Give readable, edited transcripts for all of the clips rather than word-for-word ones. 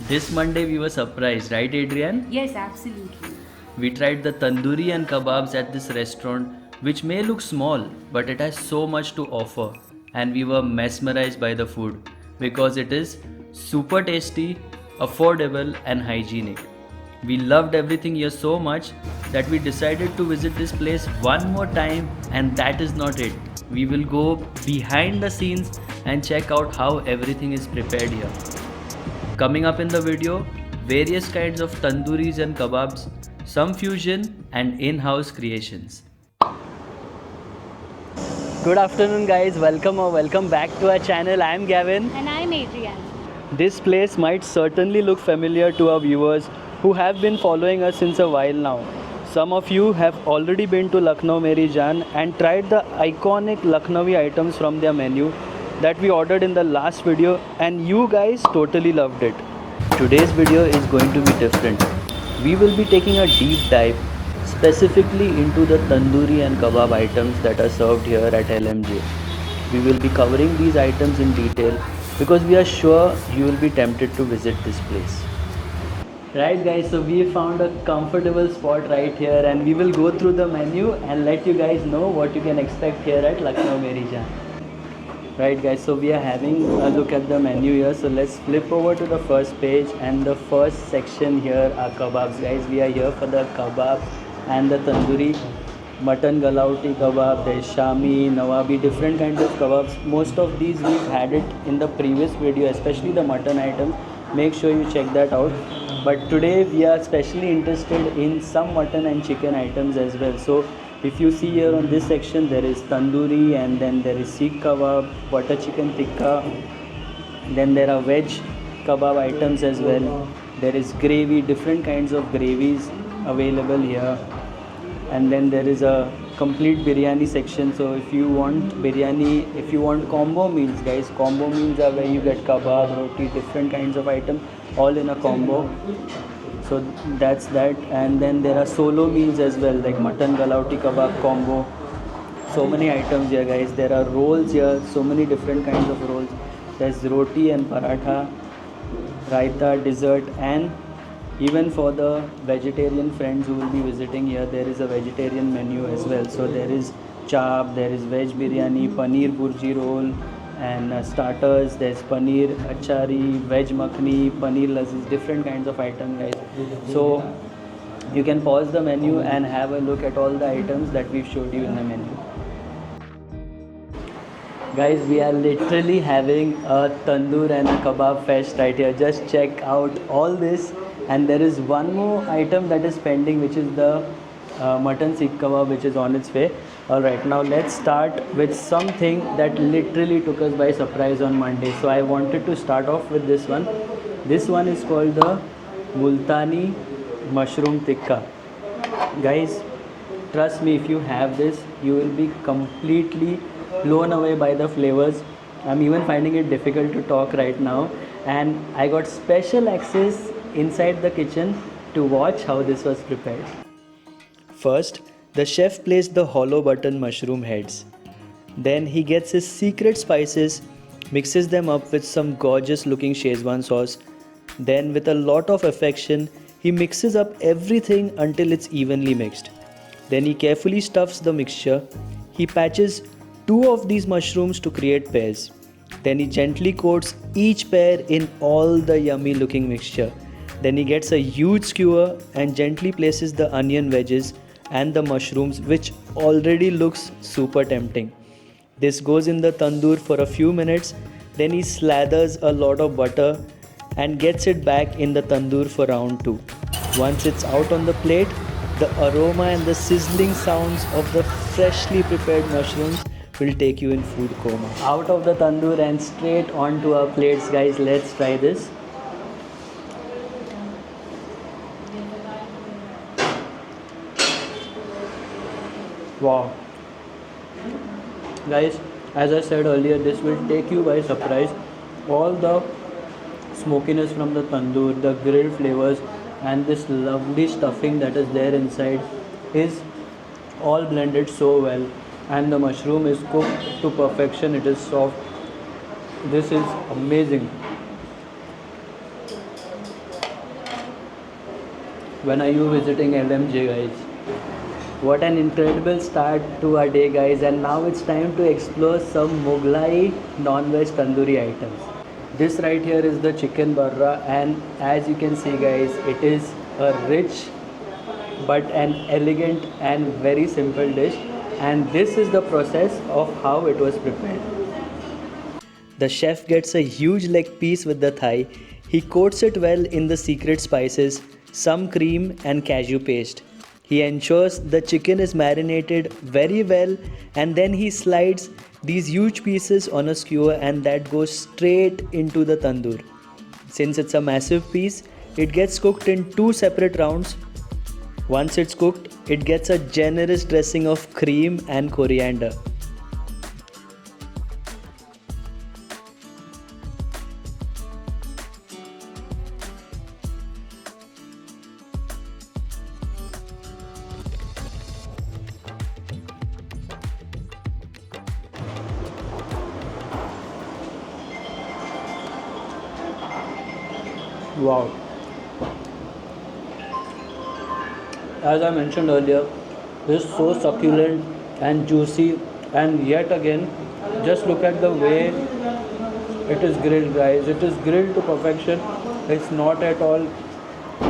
This Monday we were surprised, right Adrian? Yes, absolutely. We tried the tandoori and kebabs at this restaurant, which may look small, but it has so much to offer. And we were mesmerized by the food because it is super tasty, affordable, and hygienic. We loved everything here so much that we decided to visit this place one more time, and that is not it. We will go behind the scenes and check out how everything is prepared here. Coming up in the video, various kinds of tandooris and kebabs, some fusion and in-house creations. Good afternoon guys, welcome back to our channel. I am Gavin. And I'm Adrienne. This place might certainly look familiar to our viewers who have been following us since a while now. Some of you have already been to Lucknow Meri Jaan and tried the iconic Lucknowi items from their menu that we ordered in the last video, and you guys totally loved it. Today's video is going to be different. We will be taking a deep dive specifically into the tandoori and kebab items that are served here at LMJ. We will be covering these items in detail because we are sure you will be tempted to visit this place. Right guys, so we found a comfortable spot right here and we will go through the menu and let you guys know what you can expect here at Lucknow Meri Jaan. Right guys, so we are having a look at the menu here. So let's flip over to the first page, and the first section here are kebabs guys. We are here for the kebab and the tandoori. Mutton galauti kebab, there's shami, nawabi, different kinds of kebabs. Most of these we've had it in the previous video, especially the mutton item. Make sure you check that out. But today we are especially interested in some mutton and chicken items as well. So if you see here on this section, there is tandoori, and then there is seekh kebab, butter chicken tikka, then there are veg kebab items as well. There is gravy, different kinds of gravies available here, and then there is a complete biryani section. So if you want biryani, if you want combo meals guys, combo meals are where you get kebab, roti, different kinds of items all in a combo. So that's that. And then there are solo meals as well, like mutton galauti kebab combo. So many items here guys. There are rolls here, so many different kinds of rolls. There's roti and paratha, raita, dessert, and even for the vegetarian friends who will be visiting here, there is a vegetarian menu as well. So there is chaap, there is veg biryani, paneer burji roll, and starters. There's paneer achari, veg makhni, paneer lassis, different kinds of items guys. So you can pause the menu and have a look at all the items that we've showed you in the menu. Guys, we are literally having a tandoor and a kebab fest right here. Just check out all this. And there is one more item that is pending, which is the mutton seekh kebab, which is on its way. Alright, now let's start with something that literally took us by surprise on Monday. So I wanted to start off with this one. This one is called the Multani mushroom tikka. Guys, trust me, if you have this, you will be completely blown away by the flavors. I'm even finding it difficult to talk right now, and I got special access inside the kitchen to watch how this was prepared. First, the chef placed the hollow button mushroom heads. Then he gets his secret spices, mixes them up with some gorgeous looking Szechuan sauce. Then with a lot of affection, he mixes up everything until it's evenly mixed. Then he carefully stuffs the mixture. He patches two of these mushrooms to create pairs. Then he gently coats each pair in all the yummy looking mixture. Then he gets a huge skewer and gently places the onion wedges and the mushrooms, which already looks super tempting. This goes in the tandoor for a few minutes. Then he slathers a lot of butter and gets it back in the tandoor for round 2. Once it's out on the plate, the aroma and the sizzling sounds of the freshly prepared mushrooms will take you in food coma. Out of the tandoor and straight onto our plates guys. Let's try this. Wow guys, as I said earlier, this will take you by surprise. All the smokiness from the tandoor, the grilled flavors, and this lovely stuffing that is there inside is all blended so well, and the mushroom is cooked to perfection. It is soft. This is amazing. When are you visiting LMJ, guys? What an incredible start to our day, guys, and now it's time to explore some Mughlai non-veg tandoori items. This right here is the chicken barra, and as you can see, guys, it is a rich but an elegant and very simple dish, and this is the process of how it was prepared. The chef gets a huge leg piece with the thigh. He coats it well in the secret spices, some cream and cashew paste. He ensures the chicken is marinated very well, and then he slides these huge pieces on a skewer, and that goes straight into the tandoor. Since it's a massive piece, it gets cooked in two separate rounds. Once it's cooked, it gets a generous dressing of cream and coriander. Wow. As I mentioned earlier, this is so succulent and juicy, and yet again, just look at the way it is grilled, guys. It is grilled to perfection. It's not at all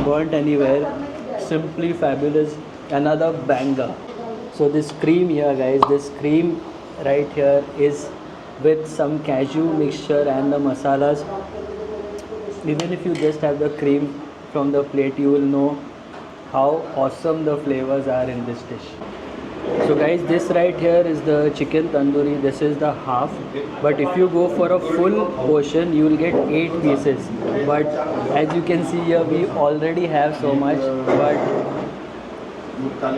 burnt anywhere. Simply fabulous. Another banger. So this cream here, guys, this cream right here is with some cashew mixture and the masalas. Even if you just have the cream from the plate, you will know how awesome the flavors are in this dish. So guys, this right here is the chicken tandoori. This is the half, but if you go for a full portion, you will get 8 pieces. But as you can see here, we already have so much, but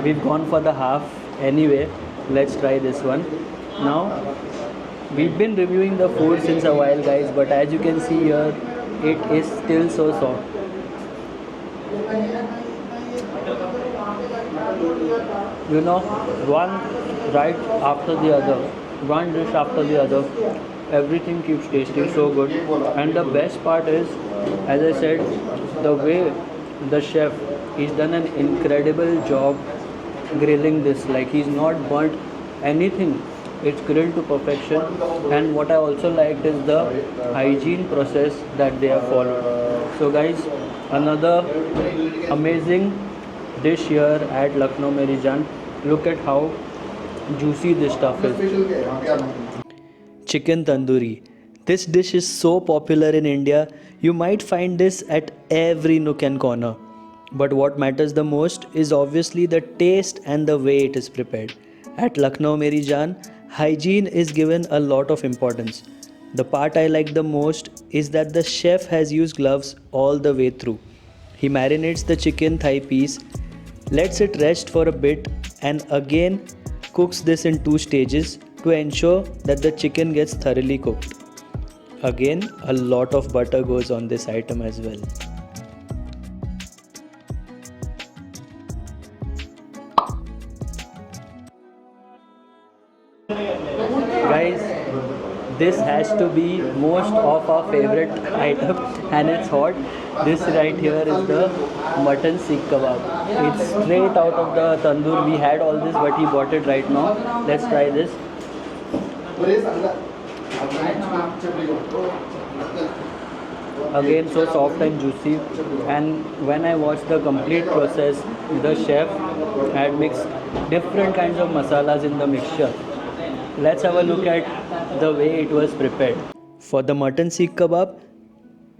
we've gone for the half anyway. Let's try this one now. We've been reviewing the food since a while, guys, but as you can see here, it is still so soft. You know, one right after the other, one dish after the other, everything keeps tasting so good. And the best part is, as I said, the way the chef, he's done an incredible job grilling this. Like, he's not burnt anything. It's grilled to perfection, and what I also liked is the hygiene process that they have followed. So guys, another amazing dish here at Lucknow Meri Jaan. Look at how juicy this stuff is. Chicken tandoori. This dish is so popular in India, you might find this at every nook and corner. But what matters the most is obviously the taste and the way it is prepared. At Lucknow Meri Jaan, hygiene is given a lot of importance. The part I like the most is that the chef has used gloves all the way through. He marinates the chicken thigh piece, lets it rest for a bit, and again cooks this in 2 stages to ensure that the chicken gets thoroughly cooked. Again, a lot of butter goes on this item as well. Guys, this has to be most of our favorite item, and it's hot. This right here is the mutton seekh kebab. It's straight out of the tandoor. We had all this, but he bought it right now. Let's try this. Again, so soft and juicy. And when I watched the complete process, the chef had mixed different kinds of masalas in the mixture. Let's have a look at the way it was prepared. For the mutton seekh kebab,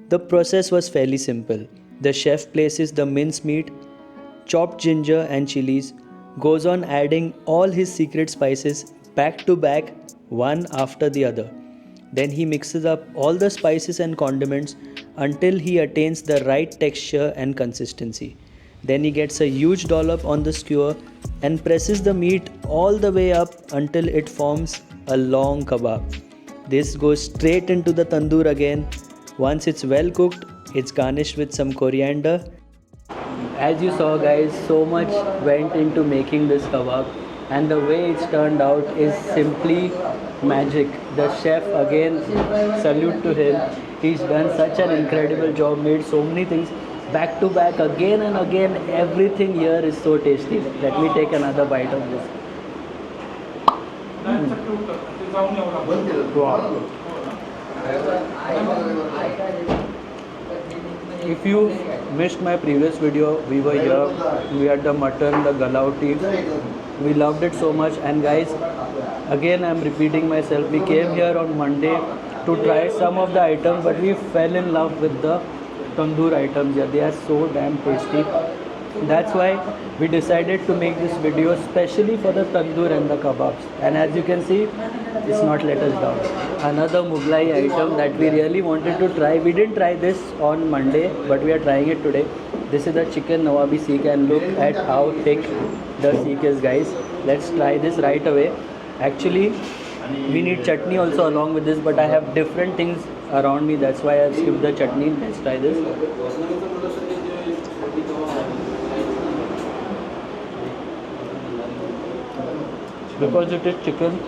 the process was fairly simple. The chef places the minced meat, chopped ginger and chilies, goes on adding all his secret spices back to back, one after the other. Then he mixes up all the spices and condiments until he attains the right texture and consistency. Then he gets a huge dollop on the skewer and presses the meat all the way up until it forms a long kebab. This goes straight into the tandoor again. Once it's well cooked, it's garnished with some coriander. As you saw, guys, so much went into making this kebab, and the way it's turned out is simply magic. The chef, again, salute to him. He's done such an incredible job, made so many things back to back again and again. Everything here is so tasty. Let me take another bite of this. Wow. If you missed my previous video, we were here. We had the mutton, the galauti. We loved it so much. And guys, again I'm repeating myself. We came here on Monday to try some of the items, but we fell in love with the tandoor items. Yeah, they are so damn tasty. That's why we decided to make this video specially for the tandoor and the kebabs. And as you can see, it's not let us down. Another Mughlai item that we really wanted to try. We didn't try this on Monday, but we are trying it today. This is the chicken nawabi seekh, and look at how thick the seekh is, guys. Let's try this right away. Actually, we need chutney also along with this, but I have different things around me. That's why I've skipped the chutney. Let's try this. Because it is chicken,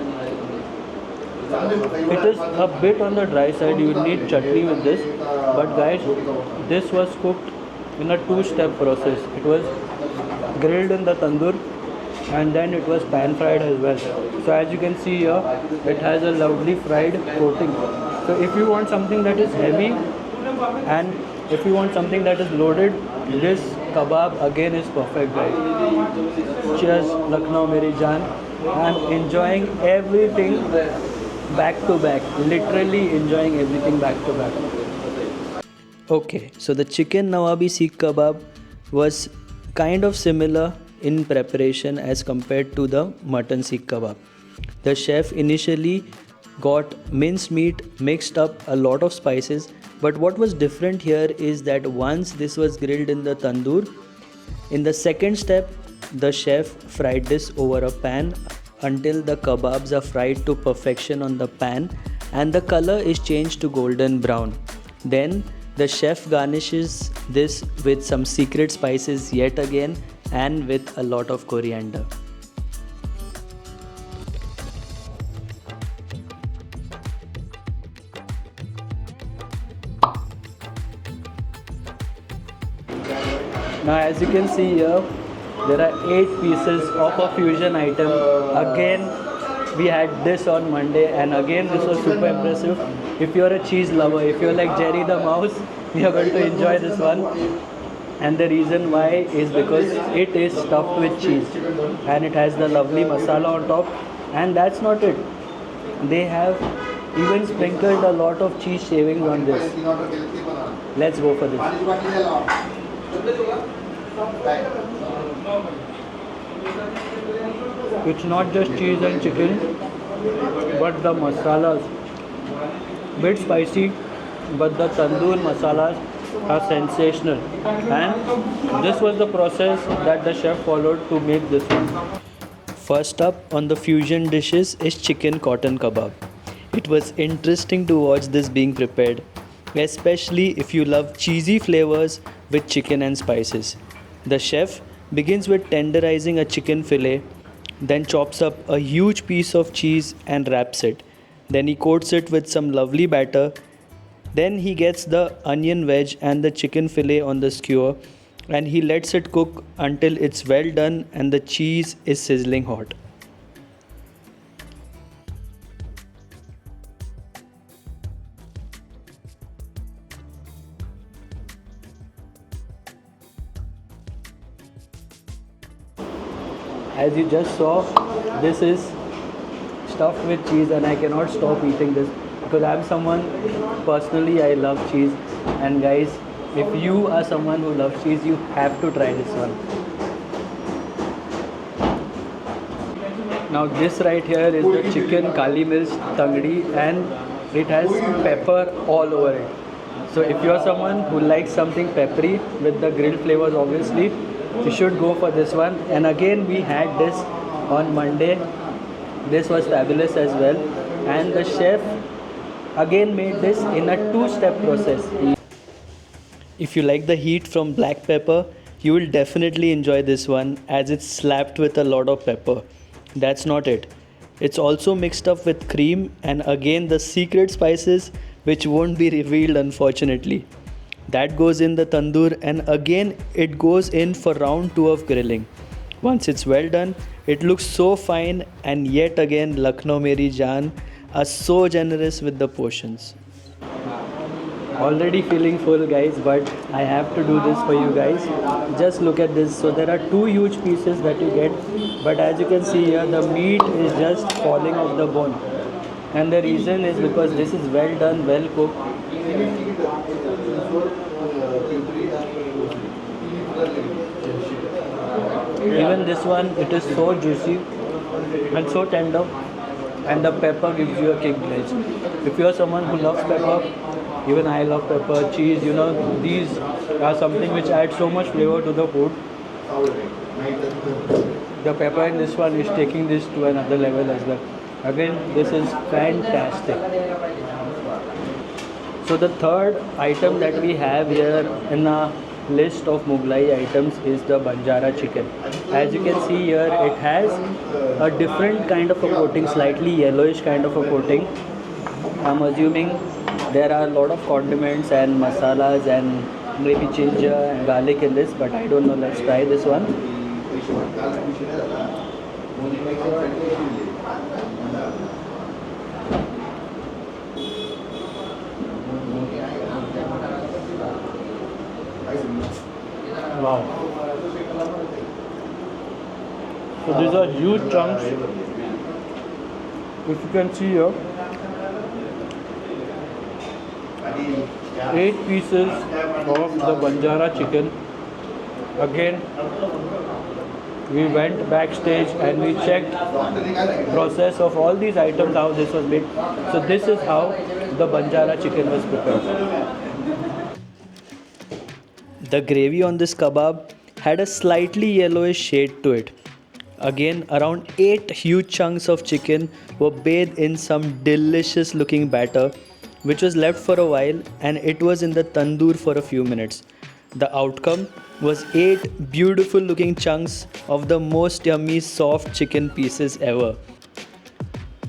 it is a bit on the dry side. You will need chutney with this, but guys, this was cooked in a two-step process. It was grilled in the tandoor and then it was pan fried as well. So as you can see here, it has a lovely fried coating. So if you want something that is heavy and if you want something that is loaded, this kebab again is perfect, guys. Cheers, Lucknow Meri Jaan. I'm enjoying everything back to back, literally enjoying everything back to back. Okay, so the chicken nawabi seekh kebab was kind of similar in preparation as compared to the mutton seekh kebab. The chef initially got minced meat, mixed up a lot of spices, but what was different here is that once this was grilled in the tandoor, in the second step the chef fried this over a pan until the kebabs are fried to perfection on the pan and the color is changed to golden brown. Then the chef garnishes this with some secret spices yet again and with a lot of coriander. Now as you can see here, there are 8 pieces of a fusion item. Again, we had this on Monday and again this was super impressive. If you're a cheese lover, if you're like Jerry the mouse, you're going to enjoy this one. And the reason why is because it is stuffed with cheese and it has the lovely masala on top. And that's not it. They have even sprinkled a lot of cheese shavings on this. Let's go for this. It's not just cheese and chicken, but the masalas, bit spicy, but the tandoor masalas are sensational. And this was the process that the chef followed to make this one. First up on the fusion dishes is chicken cotton kebab. It was interesting to watch this being prepared, especially if you love cheesy flavors with chicken and spices. The chef begins with tenderizing a chicken fillet, then chops up a huge piece of cheese and wraps it. Then he coats it with some lovely batter. Then he gets the onion wedge and the chicken fillet on the skewer and he lets it cook until it's well done and the cheese is sizzling hot. As you just saw, this is stuffed with cheese and I cannot stop eating this because I'm someone, personally I love cheese, and guys, if you are someone who loves cheese, you have to try this one. Now this right here is the chicken kali mirch tangdi and it has pepper all over it. So if you're someone who likes something peppery with the grilled flavors, obviously you should go for this one. And again, we had this on Monday. This was fabulous as well. And the chef again made this in a two-step process. If you like the heat from black pepper, you will definitely enjoy this one as it's slapped with a lot of pepper. That's not it. It's also mixed up with cream and again the secret spices which won't be revealed, unfortunately. That goes in the tandoor, and again it goes in for round 2 of grilling. Once it's well done, it looks so fine, and yet again Lucknow Meri Jaan are so generous with the portions. Already feeling full, guys, but I have to do this for you guys. Just look at this. So there are two huge pieces that you get, but as you can see here, the meat is just falling off the bone, and the reason is because this is well done, well cooked. Even this one, it is so juicy and so tender, and the pepper gives you a kick, guys. If you are someone who loves pepper, even I love pepper, cheese, these are something which add so much flavor to the food. The pepper in this one is taking this to another level as well. Again, this is fantastic. So the third item that we have here in a list of Mughlai items is the Banjara chicken. As you can see here, it has a different kind of a coating, slightly yellowish kind of a coating. I'm assuming there are a lot of condiments and masalas and maybe ginger and garlic in this, but I don't know. Let's try this one. Wow. So these are huge chunks. If you can see here, 8 pieces of the Banjara chicken. Again, we went backstage and we checked process of all these items, how this was made. So this is how the Banjara chicken was prepared. The gravy on this kebab had a slightly yellowish shade to it. Again, around 8 huge chunks of chicken were bathed in some delicious looking batter, which was left for a while, and it was in the tandoor for a few minutes. The outcome was 8 beautiful looking chunks of the most yummy soft chicken pieces ever.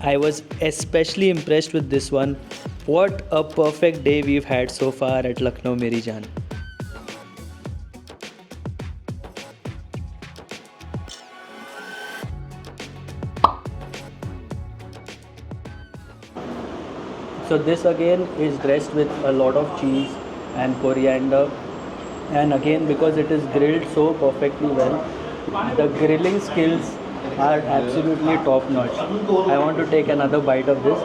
I was especially impressed with this one. What a perfect day we've had so far at Lucknow Meri Jaan. So this again is dressed with a lot of cheese and coriander, and again because it is grilled so perfectly well, the grilling skills are absolutely top notch. I want to take another bite of this.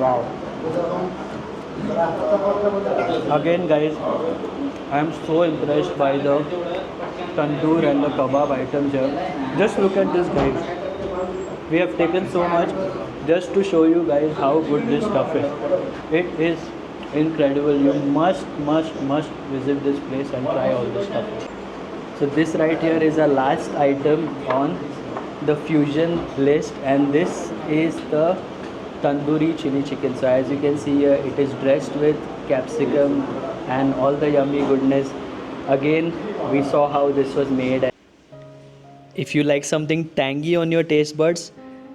Wow. Again guys, I am so impressed by the tandoor and the kebab items here. Just look at this guys. We have taken so much just to show you guys how good this stuff is. It is incredible. You must visit this place and try all this stuff. So this right here is our last item on the fusion list, and this is the tandoori chili chicken. So as you can see here, it is dressed with capsicum and all the yummy goodness. Again, we saw how this was made. If you like something tangy on your taste buds,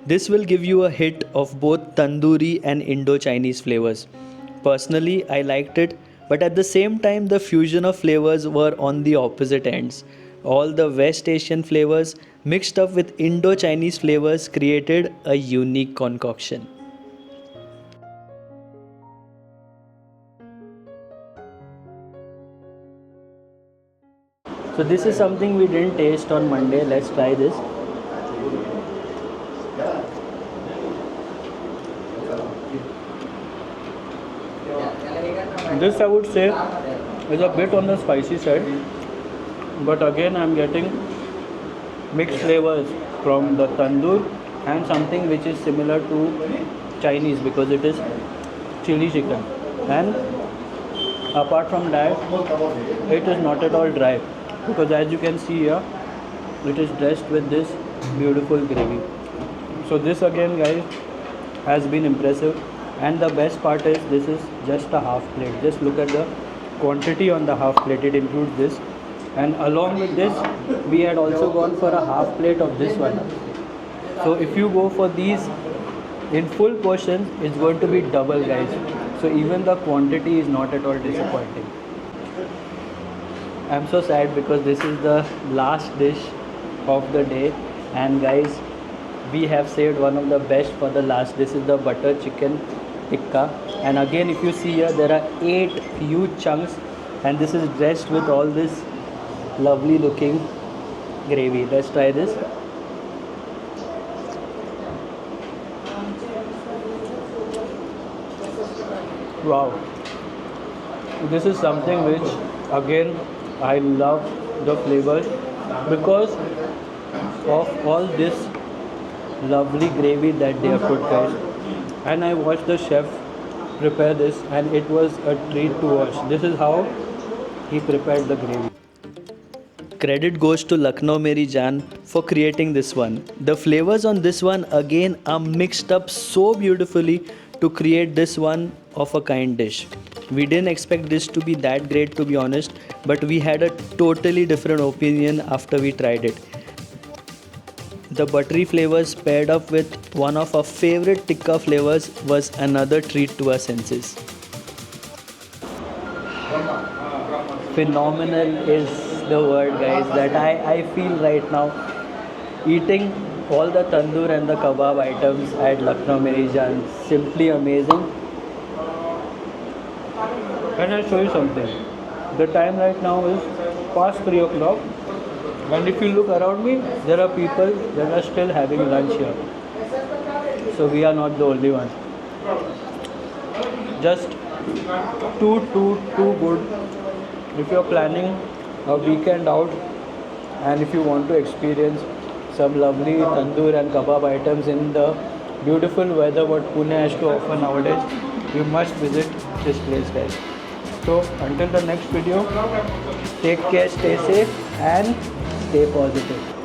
this will give you a hit of both tandoori and Indo-Chinese flavors. Personally, I liked it, but at the same time, the fusion of flavors were on the opposite ends. All the West Asian flavors mixed up with Indo-Chinese flavors created a unique concoction. So this is something we didn't taste on Monday. Let's try this. This I would say is a bit on the spicy side, but again I'm getting mixed flavors from the tandoor and something which is similar to Chinese because it is chili chicken, and apart from that it is not at all dry because as you can see here it is dressed with this beautiful gravy. So this again guys has been impressive, and the best part is this is just a half plate. Just look at the quantity on the half plate. It includes this, and along with this we had also gone for a half plate of this one. So if you go for these in full portions, it's going to be double guys. So even the quantity is not at all disappointing. I'm so sad because this is the last dish of the day, and guys, we have saved one of the best for the last. This is the butter chicken tikka, and again if you see here there are 8 huge chunks, and this is dressed with all this lovely looking gravy. Let's try this. Wow, this is something which again I love the flavors because of all this lovely gravy that they have put, guys. And I watched the chef prepare this, and it was a treat to watch. This is how he prepared the gravy. Credit goes to Lucknow Meri Jaan for creating this one. The flavors on this one again are mixed up so beautifully to create this one of a kind dish. We didn't expect this to be that great, to be honest, but we had a totally different opinion after we tried it. The buttery flavors paired up with one of our favorite tikka flavors was another treat to our senses. Phenomenal is the word, guys, that I feel right now. Eating all the tandoor and the kebab items at Lucknow Meri Jaan, simply amazing. And I'll show you something. The time right now is past 3 o'clock, and if you look around me, there are people that are still having lunch here. So we are not the only ones. Just too good. If you're planning a weekend out and if you want to experience some lovely tandoor and kebab items in the beautiful weather what Pune has to offer nowadays, you must visit this place, guys. So until the next video, take care, stay safe and stay positive.